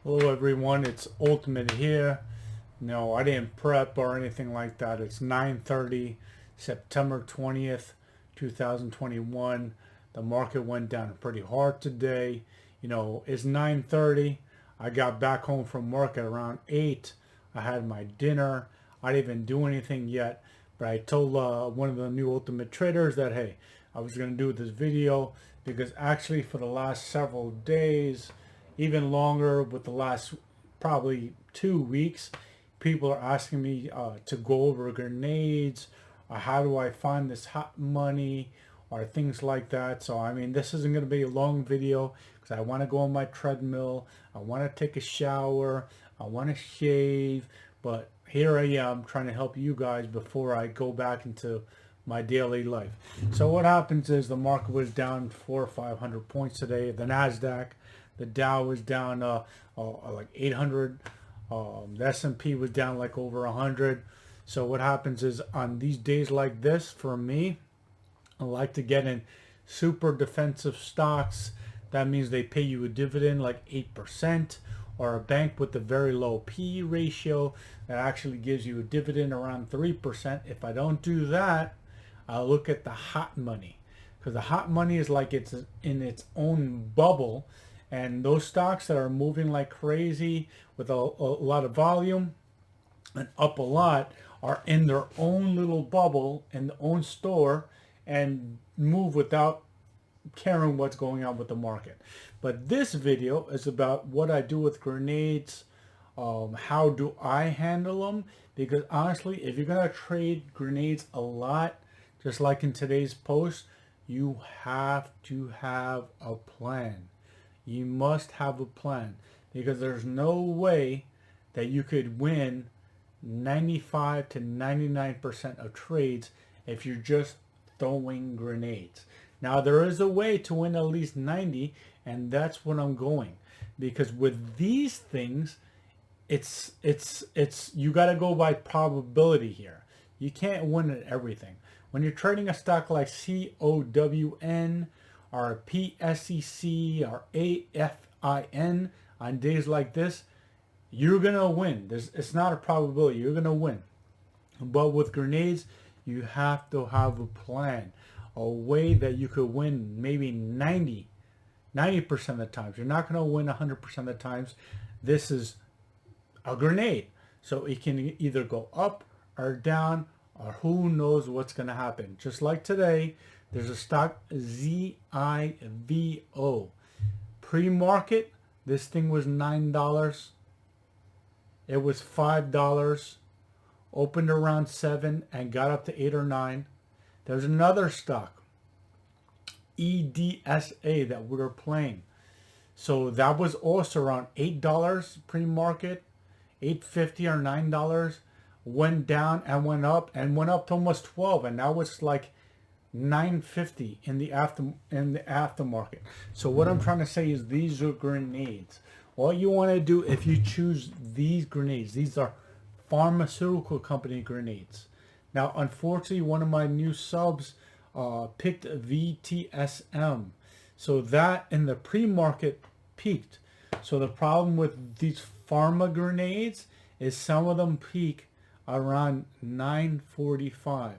Hello everyone, it's Ultimate here. No, I didn't prep or anything like that. It's 9:30, September 20th, 2021. The market went down pretty hard today. It's 9:30. I got back home from work at around 8. I had my dinner. I didn't even do anything yet, but I told one of the new Ultimate traders that, hey, I was going to do this video because actually for the last several days, even longer, with the last probably 2 weeks, people are asking me to go over grenades, or how do I find this hot money, or things like that. So I mean, this isn't going to be a long video because I want to go on my treadmill, I want to take a shower, I want to shave, but here I am trying to help you guys before I go back into my daily life. So what happens is the market was down 400 or 500 points today. The Nasdaq, the Dow was down like 800. The S&P was down like over 100. So what happens is on these days like this, for me, I like to get in super defensive stocks. That means they pay you a dividend like 8%, or a bank with a very low PE ratio that actually gives you a dividend around 3%. If I don't do that, I'll look at the hot money, because the hot money is like it's in its own bubble, and those stocks that are moving like crazy with a lot of volume and up a lot are in their own little bubble in their own store and move without caring what's going on with the market. But this video is about what I do with grenades. How do I handle them? Because honestly, if you're gonna trade grenades a lot, just like in today's post, you have to have a plan. You must have a plan, because there's no way that you could win 95 to 99% of trades if you're just throwing grenades. Now there is a way to win at least 90, and that's what I'm going. Because with these things, it's you got to go by probability here. You can't win at everything. When you're trading a stock like COWN or PSEC or AFIN on days like this, you're gonna win. It's not a probability. You're gonna win. But with grenades, you have to have a plan, a way that you could win maybe 90% of the times. You're not gonna win 100% of the times. This is a grenade, so it can either go up or down, or who knows what's going to happen. Just like today, there's a stock ZIVO. Pre-market, this thing was $9. It was $5, opened around 7 and got up to 8 or 9. There's another stock, EDSA, that we were playing. So that was also around $8 pre-market, $8.50 or $9. Went down and went up to almost 12, and now it's like $9.50 in the aftermarket. So what I'm trying to say is these are grenades. All you want to do, if you choose these grenades, these are pharmaceutical company grenades. Now unfortunately, one of my new subs picked VTSM, so that in the pre-market peaked. So the problem with these pharma grenades is some of them peak around 9:45.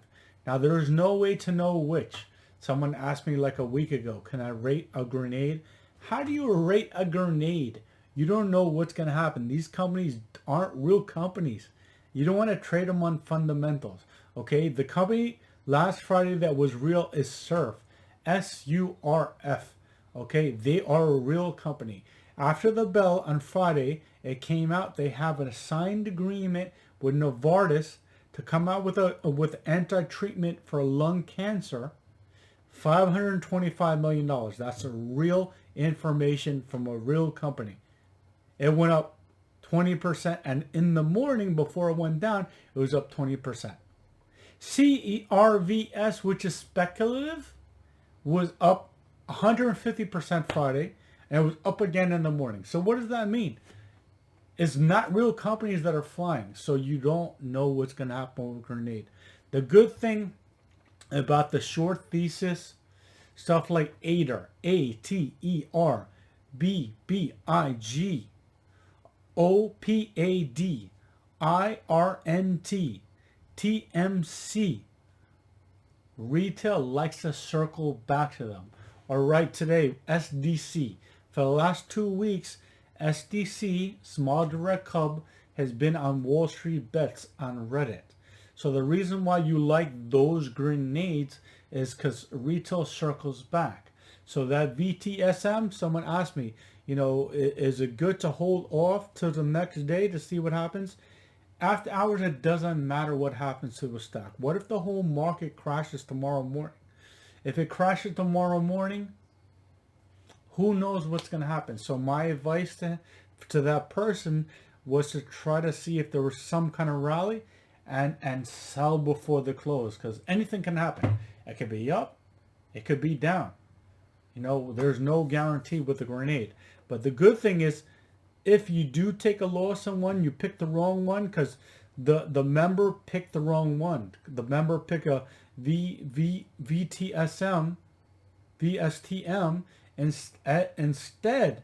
Now there is no way to know which. Someone asked me like a week ago, can I rate a grenade? How do you rate a grenade? You don't know what's going to happen. These companies aren't real companies. You don't want to trade them on fundamentals. Okay, the company last Friday that was real is Surf, SURF. Okay, they are a real company. After the bell on Friday, it came out they have a signed agreement with Novartis to come out with anti-treatment for lung cancer. $525 million. That's a real information from a real company. It went up 20%, and in the morning before it went down, it was up 20%. CERVS, which is speculative, was up 150% Friday, and it was up again in the morning. So what does that mean? It's not real companies that are flying, so you don't know what's going to happen with grenade. The good thing about the short thesis, stuff like ATER, ATER, BBIG, OPADIRNT, TMC. Retail likes to circle back to them. All right, today, SDC. For the last 2 weeks, SDC, Small Direct Hub, has been on Wall Street Bets on Reddit. So the reason why you like those grenades is because retail circles back. So that VTSM, someone asked me, is it good to hold off till the next day to see what happens? After hours, it doesn't matter what happens to the stock. What if the whole market crashes tomorrow morning? If it crashes tomorrow morning, who knows what's going to happen? So my advice to that person was to try to see if there was some kind of rally and sell before the close, because anything can happen. It could be up, it could be down. There's no guarantee with the grenade. But the good thing is, if you do take a loss on one, you pick the wrong one, because the member picked the wrong one. The member picked a VTSM instead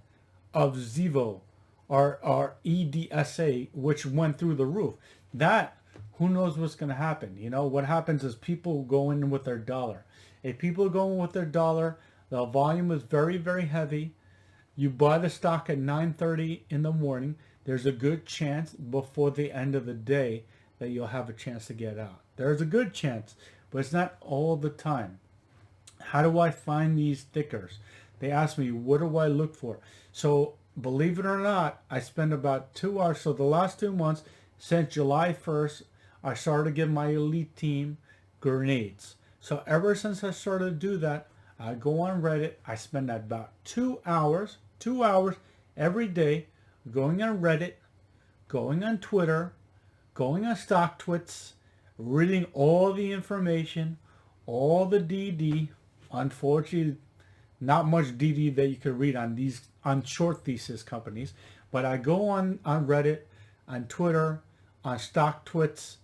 of Zivo or EDSA, which went through the roof. That, who knows what's going to happen? What happens is people go in with their dollar. If people go in with their dollar, the volume is very, very heavy. You buy the stock at 9:30 in the morning. There's a good chance before the end of the day that you'll have a chance to get out. There's a good chance, but it's not all the time. How do I find these stickers? They ask me, what do I look for? So believe it or not, I spend about 2 hours. So the last 2 months, since July 1st, I started to give my elite team grenades. So ever since I started to do that, I go on Reddit. I spend about 2 hours every day going on Reddit, going on Twitter, going on StockTwits, reading all the information, all the DD. Unfortunately, not much DD that you could read on short thesis companies. But I go on Reddit, on Twitter, on StockTwits.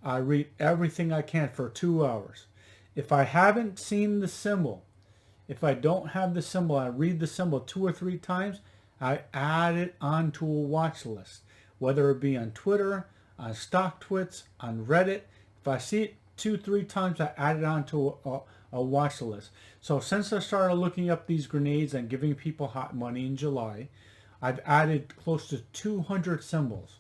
I read everything I can for 2 hours. If I haven't seen the symbol, if I don't have the symbol, I read the symbol 2 or 3 times, I add it onto a watch list, whether it be on Twitter, on StockTwits, on Reddit. If I see it 2-3 times, I add it onto a watch list. So since I started looking up these grenades and giving people hot money in July, I've added close to 200 symbols.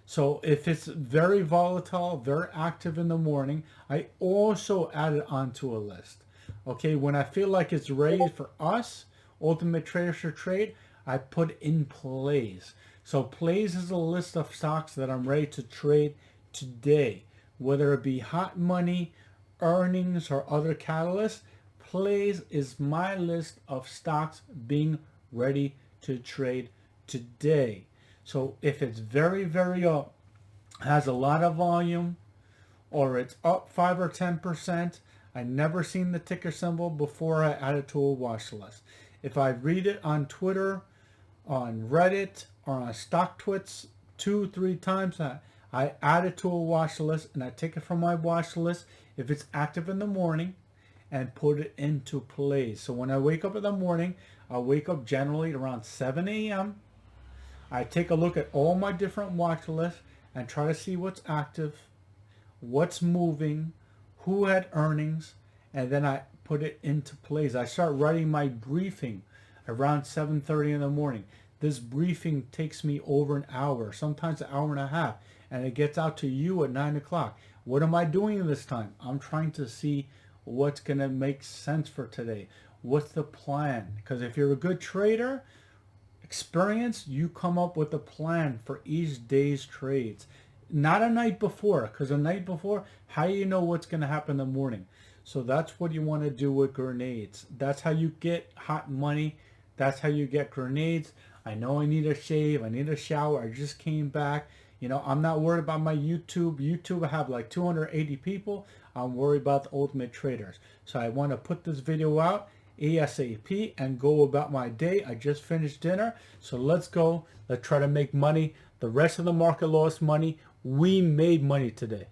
So if it's very volatile, very active in the morning, I also add it onto a list. Okay, when I feel like it's ready for us, Ultimate Traders to trade, I put in plays. So plays is a list of stocks that I'm ready to trade today. Whether it be hot money, earnings, or other catalysts, plays is my list of stocks being ready to trade today. So if it's very, very up, has a lot of volume, or it's up 5 or 10%, I never seen the ticker symbol before I add it to a watch list. If I read it on Twitter, on Reddit, or on StockTwits 2-3 times, I add it to a watch list, and I take it from my watch list if it's active in the morning and put it into plays. So when I wake up in the morning, I wake up generally around 7 a.m. I take a look at all my different watch lists and try to see what's active, what's moving, who had earnings, and then I put it into plays. I start writing my briefing around 7:30 in the morning. This briefing takes me over an hour, sometimes an hour and a half, and it gets out to you at 9 o'clock. What am I doing this time? I'm trying to see what's going to make sense for today. What's the plan? Because if you're a good trader, experienced, you come up with a plan for each day's trades. Not a night before, because a night before, how do you know what's going to happen in the morning? So that's what you want to do with grenades. That's how you get hot money. That's how you get grenades. I know I need a shave. I need a shower. I just came back. I'm not worried about my YouTube. I have like 280 people. I'm worried about the Ultimate Traders. So I want to put this video out ASAP and go about my day. I just finished dinner. So let's go. Let's try to make money. The rest of the market lost money. We made money today.